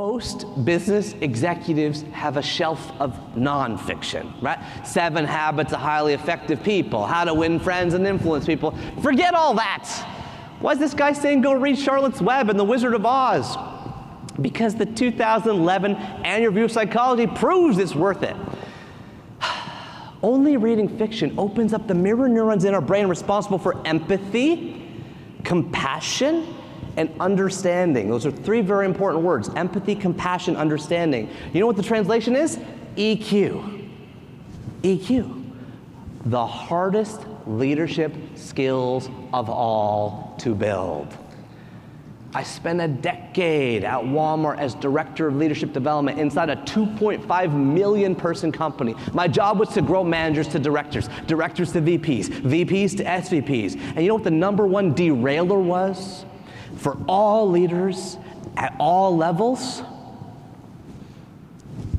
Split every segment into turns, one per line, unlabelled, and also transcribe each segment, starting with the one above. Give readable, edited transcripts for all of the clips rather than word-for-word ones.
Most business executives have a shelf of nonfiction, right? 7 Habits of Highly Effective People, How to Win Friends and Influence People. Forget all that. Why is this guy saying go read Charlotte's Web and The Wizard of Oz? Because the 2011 Annual Review of Psychology proves it's worth it. Only reading fiction opens up the mirror neurons in our brain responsible for empathy, compassion, and understanding. Those are 3 very important words: empathy, compassion, understanding. You know what the translation is? EQ. EQ. The hardest leadership skills of all to build. I spent a decade at Walmart as Director of Leadership Development inside a 2.5 million person company. My job was to grow managers to directors, directors to VPs, VPs to SVPs. And you know what the #1 derailer was for all leaders at all levels?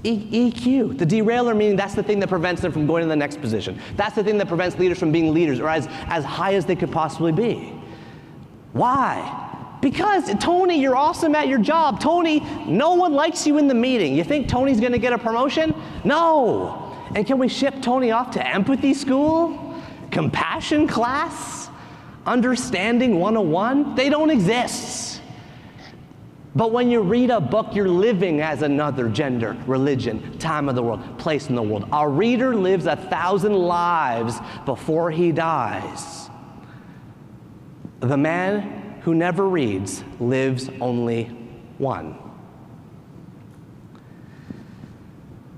EQ. The derailer meaning that's the thing that prevents them from going to the next position. That's the thing that prevents leaders from being leaders or as high as they could possibly be. Why? Because, Tony, you're awesome at your job. Tony, no one likes you in the meeting. You think Tony's gonna get a promotion? No. And can we ship Tony off to empathy school? Compassion class? Understanding 101? They don't exist. But when you read a book, you're living as another gender, religion, time of the world, place in the world. A reader lives 1,000 lives before he dies. The man who never reads lives only one.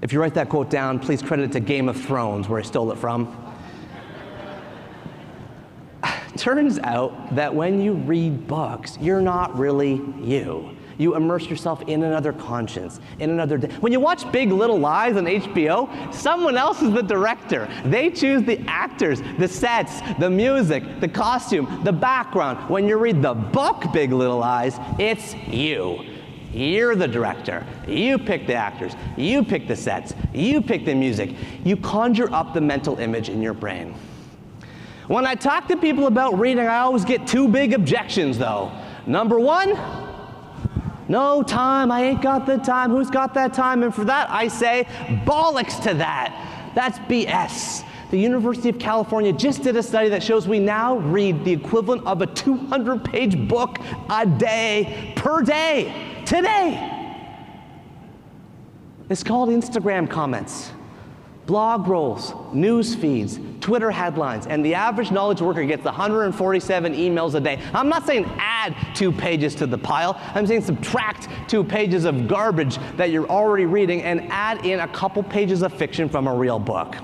If you write that quote down, please credit it to Game of Thrones, where I stole it from. Turns out that when you read books, you're not really you. You immerse yourself in another conscience, in another day. When you watch Big Little Lies on HBO, someone else is the director. They choose the actors, the sets, the music, the costume, the background. When you read the book Big Little Lies, it's you. You're the director. You pick the actors. You pick the sets. You pick the music. You conjure up the mental image in your brain. When I talk to people about reading, I always get 2 big objections, though. #1, no time, I ain't got the time, who's got that time? And for that, I say, bollocks to that. That's BS. The University of California just did a study that shows we now read the equivalent of a 200-page book a day, per day, today. It's called Instagram comments, blog rolls, news feeds, Twitter headlines, and the average knowledge worker gets 147 emails a day. I'm not saying add 2 pages to the pile. I'm saying subtract 2 pages of garbage that you're already reading and add in a couple pages of fiction from a real book.